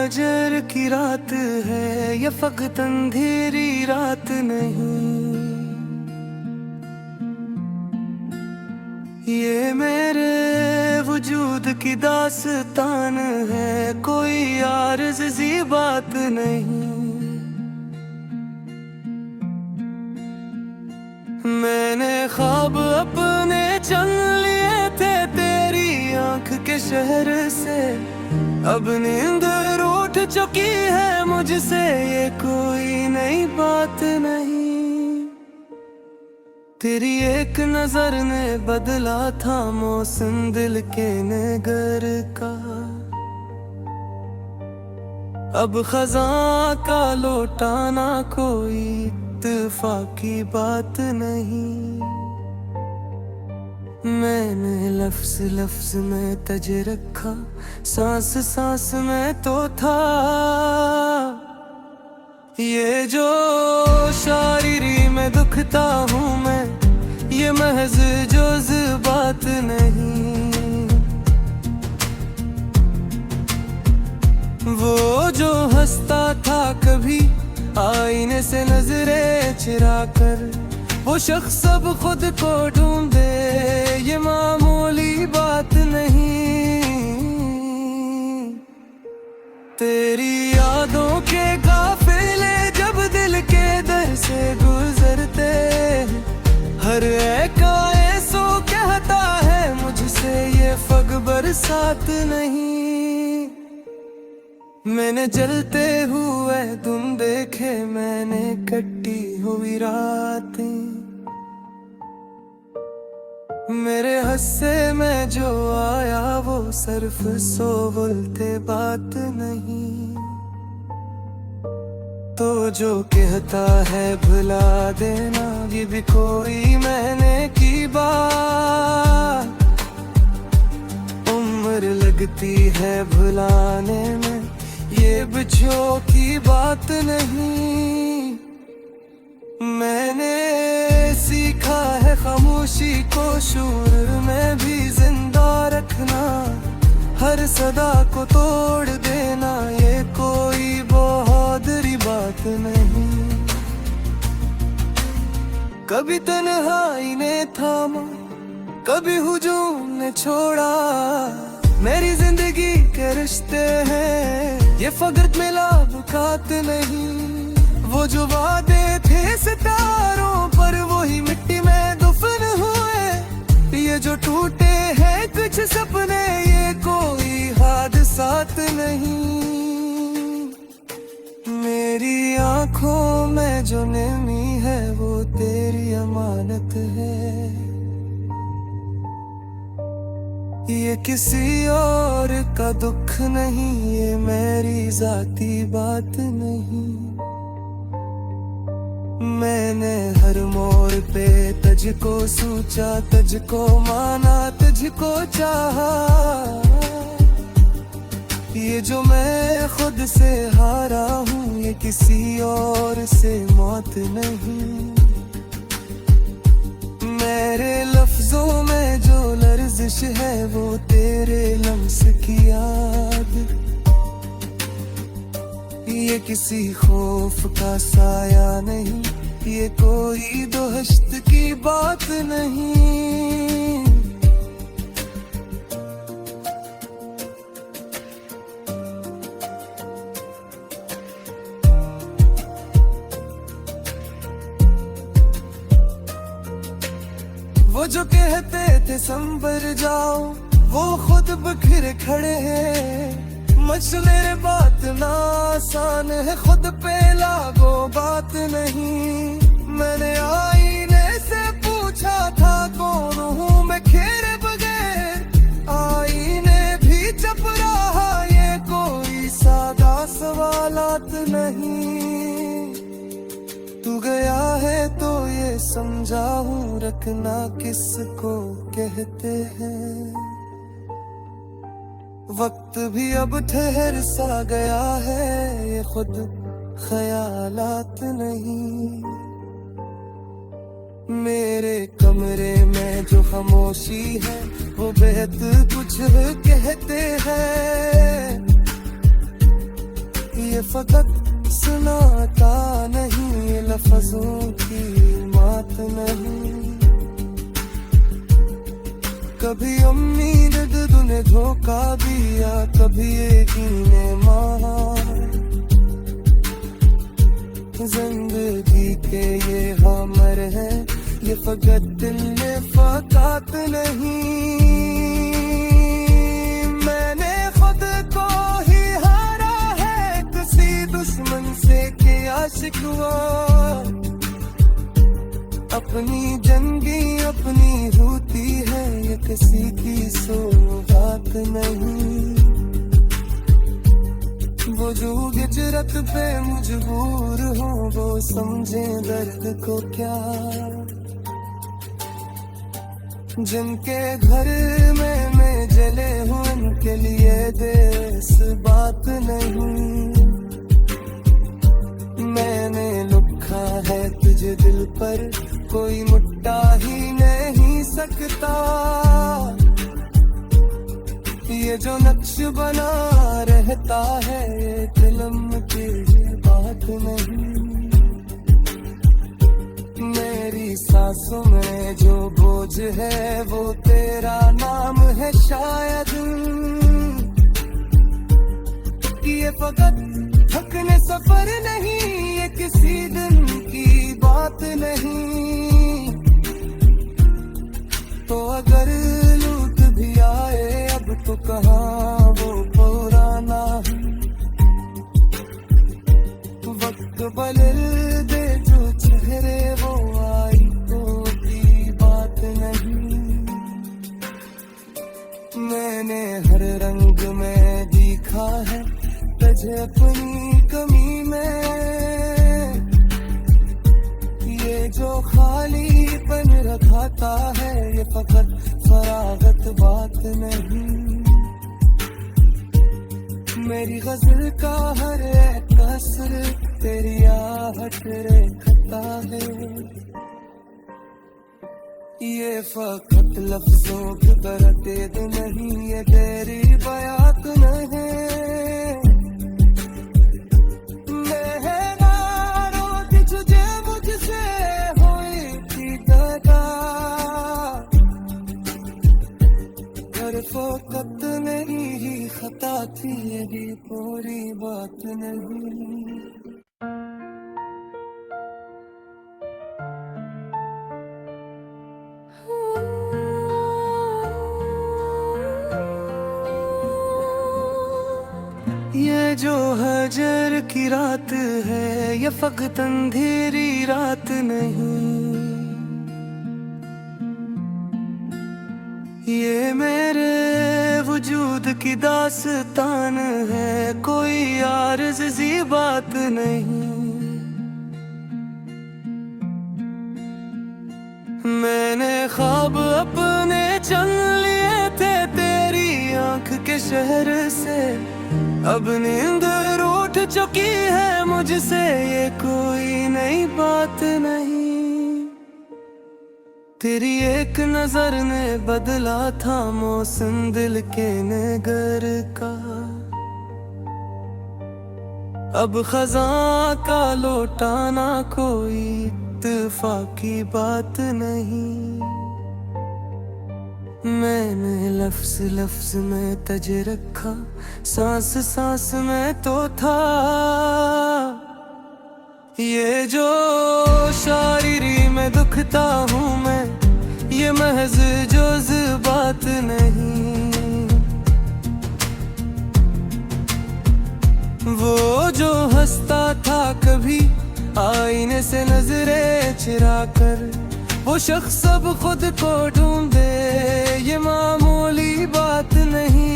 फजर की रात है, ये फकत अंधेरी रात नहीं। ये मेरे वजूद की दास्तान है, कोई आरज़ी बात नहीं। मैंने ख्वाब अपने चुन लिए थे तेरी आंख के शहर से, अब नींद रूठ चुकी है मुझसे, ये कोई नई बात नहीं। तेरी एक नजर ने बदला था मौसम दिल के नगर का, अब खज़ां का लौटाना कोई इत्तेफाकी बात नहीं। मैंने लफ्ज लफ्ज में तज रखा, सांस सांस में तो था। ये जो शायरी में दुखता हूँ मैं, ये महज बात नहीं। वो जो हंसता था कभी आईने से नजरें चुरा कर, वो शख्स अब खुद को ढूंढे, ये मामूली बात नहीं। तेरी यादों के काफिले जब दिल के दर से गुजरते, हर एक सो कहता है मुझसे, ये फग बरसात नहीं। मैंने जलते हुए तुम देखे, मैंने कटी हुई रातें, मेरे हस्से में जो आया वो सिर्फ सो बोलते बात नहीं। तो जो कहता है भुला देना, ये भी कोई मैंने की बात। उम्र लगती है भुलाने में, ये बिछो की बात नहीं। मैंने सीखा है खामोशी को शोर में भी जिंदा रखना, हर सदा को तोड़ देना, ये कोई बहादुरी बात नहीं। कभी तन्हाई ने थामा, कभी हुजूम ने छोड़ा, मेरी जिंदगी के रिश्ते हैं, ये फकत मुलाकात नहीं। वो जो वादे थे सितारों पर, वही मिट्टी में दफन हुए, ये जो टूटे हैं कुछ सपने, ये कोई हादसात नहीं। मेरी आंखों में जो नमी है वो तेरी अमानत है, ये किसी और का दुख नहीं, ये मेरी जाती बात नहीं। मैंने हर मोड़ पे तुझको सोचा, तुझको माना, तुझको चाहा, ये जो मैं खुद से हारा हूँ, ये किसी और से मौत नहीं। मेरे लफ्जों में जो लर्जिश है वो तेरे लम्स की याद, ये किसी खौफ का साया नहीं, ये कोई दोहश्त की बात नहीं। वो जो कहते थे संभर जाओ, वो खुद बिखर खड़े हैं। मसले बात ना आसान है, खुद पे लागो बात नहीं। मैंने आईने से पूछा था कौन हूँ मैं खेरे बगैर, आईने भी चप रहा, ये कोई सादा सवालात नहीं। तू गया है तो ये समझा हूँ, रखना किसको कहते हैं। वक्त भी अब ठहर सा गया है, ये खुद ख्यालात नहीं। मेरे कमरे में जो खामोशी है, वो बेहद कुछ कहते हैं। ये फकत सुनाता नहीं, ये लफ्जों की मात नहीं। कभी उम्मीद तूने धोखा दिया, कभी यकीन मार। जिंदगी के ये हमर है, ये फकत दिल में फकात नहीं। मैंने खुद को ही हारा है, किसी दुश्मन से किया शिकवा। अपनी जंगी अपनी होती है, ये किसी की सौगात नहीं। वो जो हिजरत पे मजबूर हो, वो समझे दर्द को क्या। जिनके घर में मैं जले हूँ, उनके लिए देश बात नहीं। मैंने लिखा है तुझे दिल पर, कोई मुट्टा ही नहीं सकता। ये जो नक्श बना रहता है, ये फिल्म की बात नहीं। मेरी सांसों में जो बोझ है, वो तेरा नाम है शायद। ये फकत थकने सफर नहीं, ये किसी दिन की बात नहीं। तो अगर लूट भी आए अब, तो कहाँ वो पुराना वक्त बदल दे जो चेहरे, वो आई तो की बात नहीं। मैंने हर रंग में दिखा है तुझे अपनी कमी में। ये जो खालीपन रखाता है, ये फकत फरागत बात नहीं। मेरी गजल का हर एक असर तेरी आहट रेखता है। ये फकत लफ्जों की तरतीब नहीं, ये तेरी बयात नहीं। फकत मेरी ही खता थी, यही पूरी बात नहीं। ये जो हजर की रात है, ये फकत अंधेरी रात नहीं। ये मेरे वजूद की दास्तान है, कोई आरज़ी बात नहीं। मैंने ख्वाब अपने चुन लिए थे तेरी आंख के शहर से, अब नींद रूठ चुकी है मुझसे, ये कोई नई बात नहीं। तेरी एक नजर ने बदला था मौसम दिल के नगर का। अब खज़ां का लौटाना कोई इत्तेफाकी बात नहीं। मैंने लफ्ज लफ्ज में तज रखा, सांस सांस में तो था। ये जो शायरी में दुखता हूँ मैं, ये महज जज्बात नहीं। वो जो हंसता था कभी आईने से नजरें चुरा कर, वो शख्स अब खुद को ढूंढे, ये मामूली बात नहीं।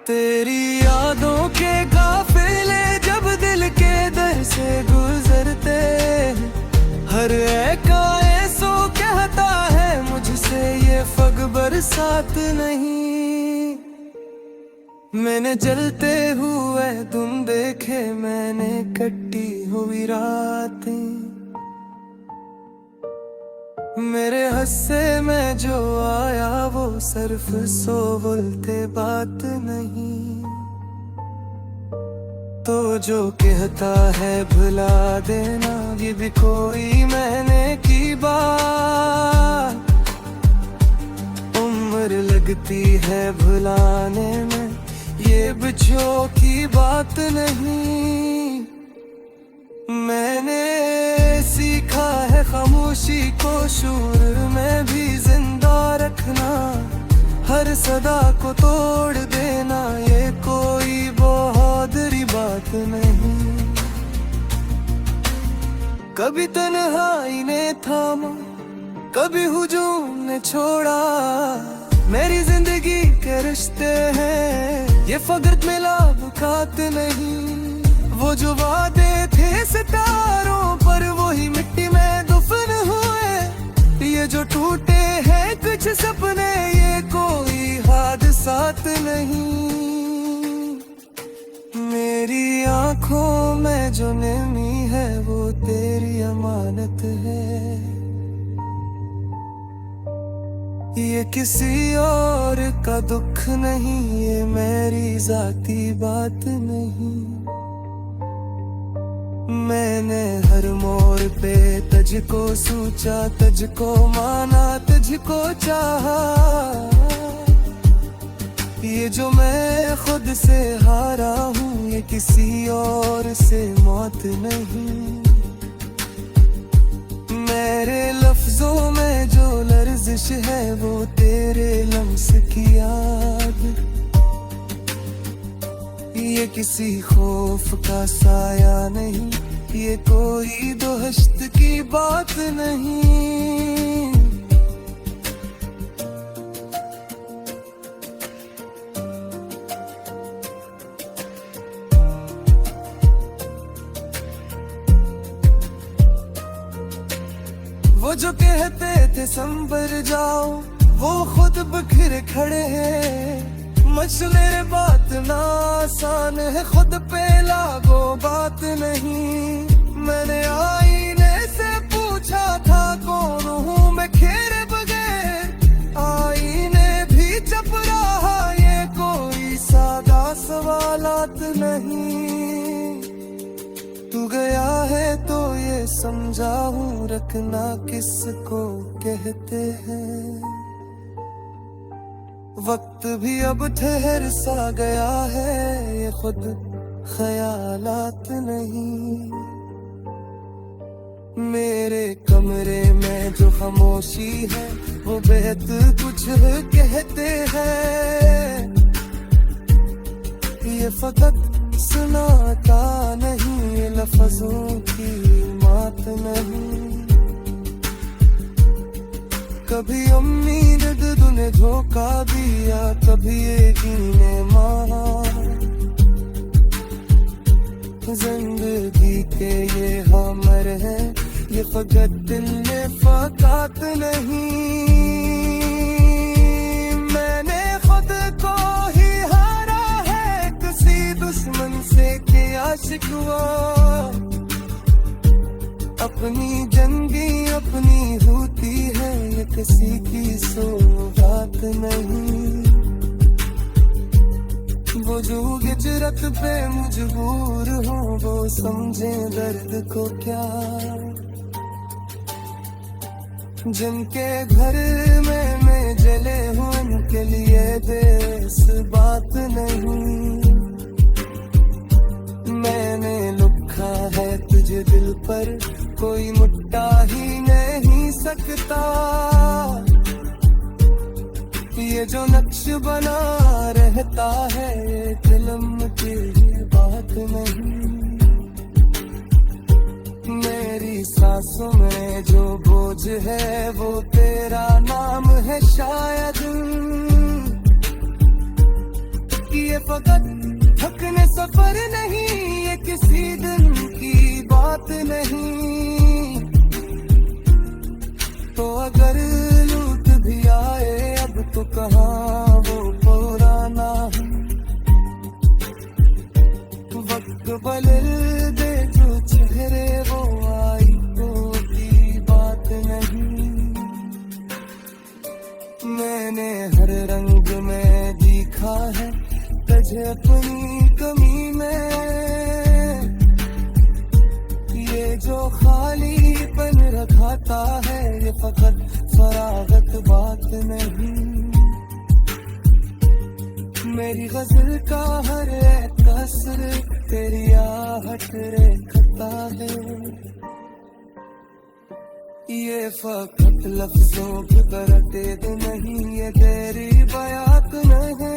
तेरी यादों के काफिले जब दिल के दर से गुजरते, हर एक सो कहता है मुझसे, ये फग बरसात नहीं। मैंने जलते हुए तुम देखे, मैंने कटी हुई रातें, मेरे हस्से में जो आया वो सिर्फ सो बोलते बात नहीं। तो जो कहता है भुला देना, ये भी कोई मैंने की बात। उम्र लगती है भुलाने में, ये बिछो की बात नहीं। मैंने सीखा है खामोशी को शोर में भी जिंदा रखना, हर सदा को तोड़ देना ये कोई बहादुरी बात नहीं। कभी तन्हाई ने थामा, कभी हुजूम ने छोड़ा, मेरी जिंदगी के रिश्ते हैं ये फकत मिला बुकात नहीं। वो जो वादे थे सितारों पर वही मिट्टी में दफन हुए, ये जो टूटे हैं कुछ सपने ये कोई हादसात नहीं। मेरी आंखों में जो नमी है वो तेरी अमानत है, ये किसी और का दुख नहीं, ये मेरी जाती बात नहीं। मैंने हर मोड़ पे तुझको सोचा, तुझको माना, तुझको चाहा, ये जो मैं खुद से हारा हूँ ये किसी और से मौत नहीं। मेरे लफ्जों में जो लर्जिश है वो तेरे लम्स की याद, ये किसी खौफ का साया नहीं, ये कोई दोहश्त की बात नहीं। वो जो कहते थे संभर जाओ वो खुद बिखर खड़े हैं। मसले बात ना आसान है, खुद पे लागो बात नहीं। मैंने आईने से पूछा था कौन हूँ मैं खेरे बगैर, आईने भी चप रहा ये कोई सादा सवालात नहीं। तू गया है तो ये समझा हूँ रखना किसको कहते हैं। वक्त भी अब ठहर सा गया है, ये खुद ख्यालात नहीं। मेरे कमरे में जो खामोशी है वो बेहद कुछ कहते हैं, ये फकत सुनाता नहीं, ये लफ्जों की मात नहीं। कभी उम्मीद ने धोखा दिया, कभी यकीने मारा, जिंदगी के ये हमर है, ये फकत दिल में फकात नहीं। मैंने खुद को ही हारा है किसी दुश्मन से के आशिक हुआ, अपनी जंगी अपनी होती है ये किसी की सौगात नहीं। वो जो हिजरत पे मजबूर हो वो समझे दर्द को क्या, जिनके घर में मैं जले हूँ उनके लिए देश बात नहीं। मैंने लिखा है तुझे दिल पर कोई मुट्टा ही नहीं सकता, ये जो नक्श बना रहता है ये फिल्म की बात नहीं। मेरी सांसों में जो बोझ है वो तेरा नाम है शायद, ये फकत थकने सफर नहीं, ये किसी दिन की बात नहीं। तो अगर लूट भी आए अब तो कहाँ वो पुराना, वक्त बदल दे जो चेहरे वो आई तो की बात नहीं। मैंने हर रंग में दिखा है तुझे अपनी कमी में, फकत लफ्जों की तरह नहीं, ये तेरी बयात नहीं।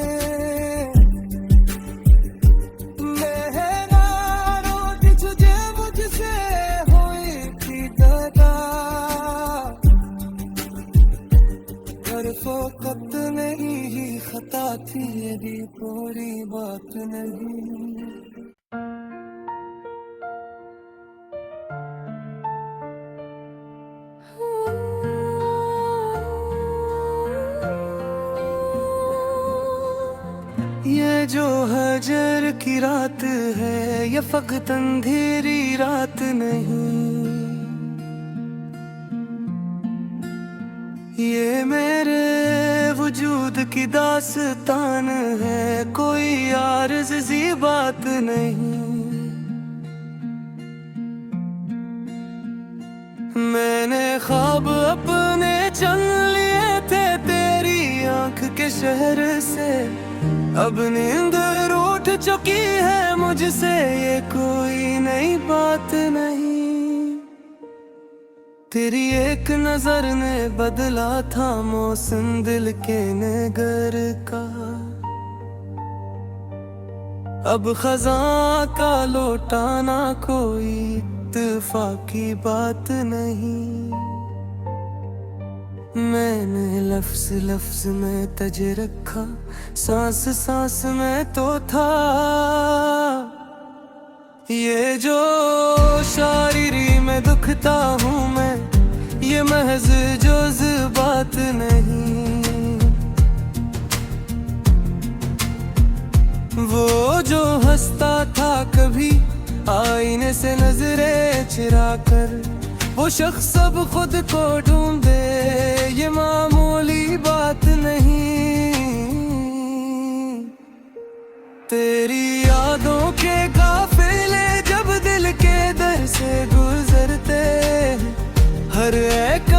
फकत नहीं ही खता थी, यदि पूरी बात नहीं। ये जो हजर की रात है, ये फकत अंधेरी रात नहीं। ये मेरे वजूद की दास्तान है, कोई आरज़ी बात नहीं। मैंने ख्वाब अपने चुन लिए थे तेरी आंख के शहर से, अब नींद रूठ चुकी है मुझसे, ये कोई नई बात नहीं। तेरी एक नजर ने बदला था मौसम दिल के नगर का, अब खज़ां का लौटाना कोई इत्तेफाकी बात नहीं। मैंने लफ्ज लफ्ज में तज रखा, सांस सांस में तो था। ये जो शायरी में दुखता हूँ मैं, ये महज जज्बात नहीं। वो जो हंसता था कभी आईने से नजरें चुरा कर, वो शख्स अब खुद को ढूंढे, ये मामूली बात नहीं। तेरी यादों के काफिले जब दिल के दर से गुजरते, हर एक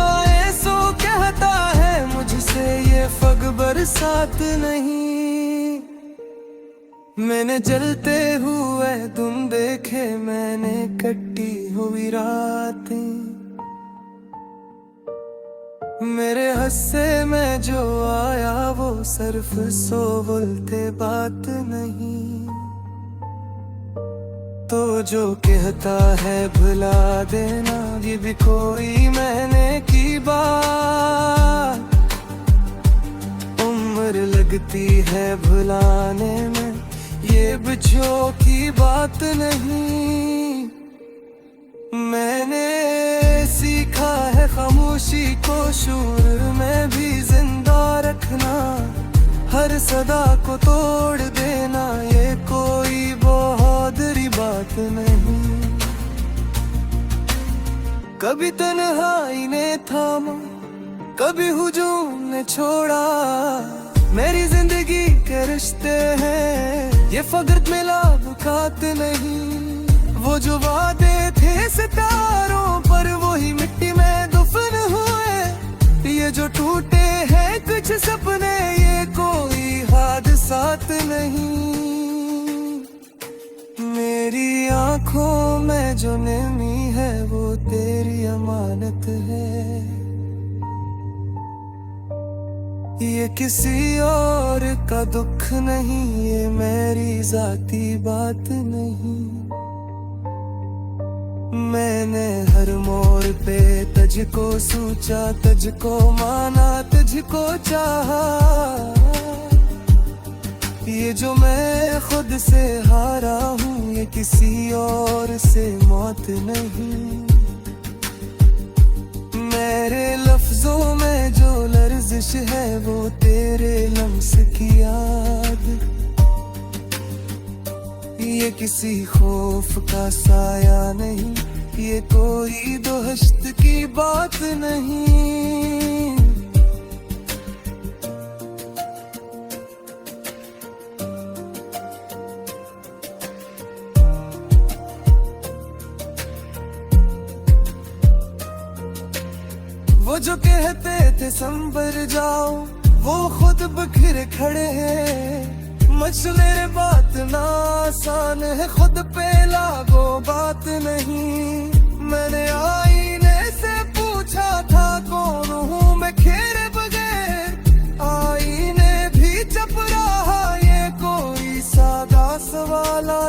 सो कहता है मुझसे, ये फग बरसात नहीं। मैंने जलते हुए तुम देखे, मैंने कटी हुई रातें, मेरे हस्से में जो आया वो सिर्फ सो बोलते बात नहीं। तो जो कहता है भुला देना, ये भी कोई मैंने की बात। उम्र लगती है भुलाने में, ये बिछो की बात नहीं। मैंने सीखा है खामोशी को शोर में भी जिंदा रखना, हर सदा को तोड़ देना, ये कोई बहादुरी बात नहीं। कभी तन्हाई ने थामा, कभी हुजूम ने छोड़ा, मेरी जिंदगी के रिश्ते हैं, ये फकत मिला बुकात नहीं। वो जो वादे थे सितारों पर, वही मिट्टी में दफन हुए, ये जो टूटे हैं कुछ सपने, ये कोई हादसात नहीं। मेरी आंखों में जो नमी है, वो तेरी अमानत है, ये किसी और का दुख नहीं, ये मेरी जाती बात नहीं। मैंने हर मोड़ पे तुझको सोचा, तुझको माना, तुझको चाहा, ये जो मैं खुद से हारा हूँ, ये किसी और से मौत नहीं। मेरे लफ्जों में जो लर्जिश है, वो तेरे लम्स की याद, ये किसी खौफ का साया नहीं, ये कोई दोहश्त की बात नहीं। वो जो कहते थे संभर जाओ, वो खुद बिखरे खड़े हैं। मसले बात ना आसान है, खुद पे लागो बात नहीं। मैंने आईने से पूछा था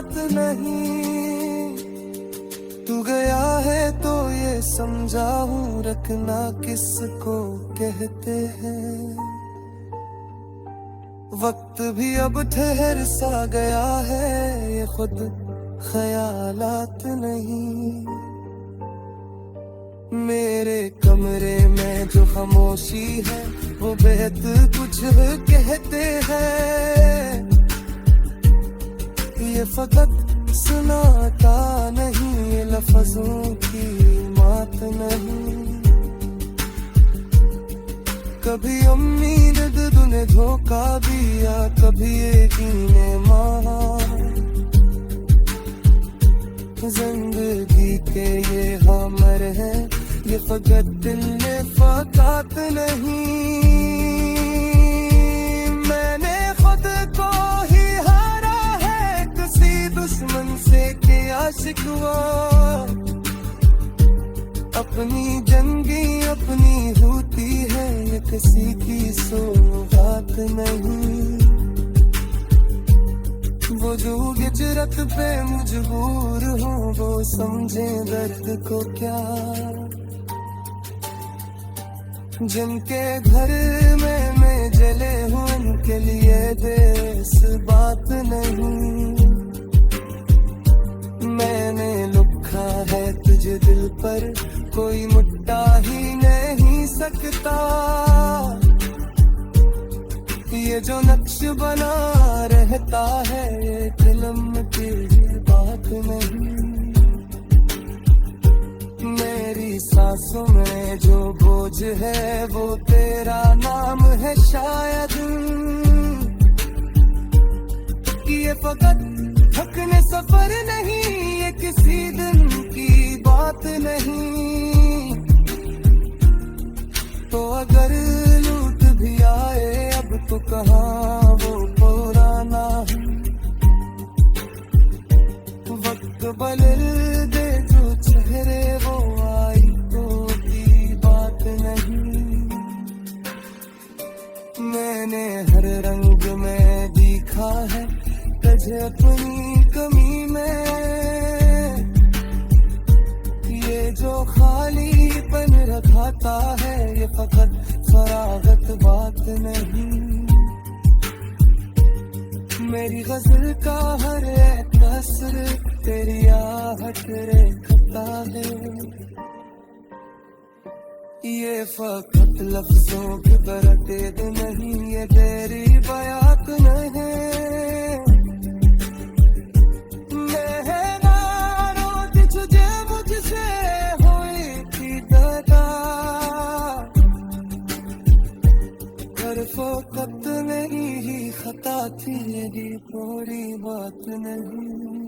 बात नहीं। तू गया है तो ये समझा हूँ, रखना किसको कहते हैं। वक्त भी अब ठहर सा गया है, ये खुद ख्यालात नहीं। मेरे कमरे में जो खामोशी है वो बेहद कुछ कहते हैं। ये फकत सुनाता नहीं, ये लफ्जों की मात नहीं। कभी उम्मीद तूने धोखा दिया, कभी यकीन मां। जिंदगी के ये हमर है, ये फकत दिल ने फकात नहीं। मैंने खुद को ही हारा है, किसी दुश्मन से किया शिकवा। अपनी जंगी अपनी होती है, ये किसी की सौगात नहीं। वो जो हिजरत पे मजबूर हो, वो समझे दर्द को क्या। जिनके घर में मैं जले हूँ, उनके लिए देश बात नहीं। मैंने लिखा है तुझे दिल पर, कोई मुट्टा ही नहीं सकता। ये जो नक्श बना रहता है, ये फिल्म की बात नहीं। मेरी सांसों में जो बोझ है, वो तेरा नाम है शायद। ये फकत थकने सफर नहीं, ये किसी दिन की बात नहीं। तो अगर लूट भी आए अब तो कहाँ वो पुराना। वक्त बदल दे जो चेहरे, वो आई तो की बात नहीं। मैंने हर रंग में दिखा है तुझे अपनी कमी में। ये जो खालीपन रखाता है, ये फकत फरागत बात नहीं। मेरी गजल का हर एक असर तेरी आहट रेखता है। ये फकत लफ्जों के बरतेद नहीं, ये तेरी बयात नहीं। फकत मेरी ही खता थी, यही थोड़ी बात नहीं।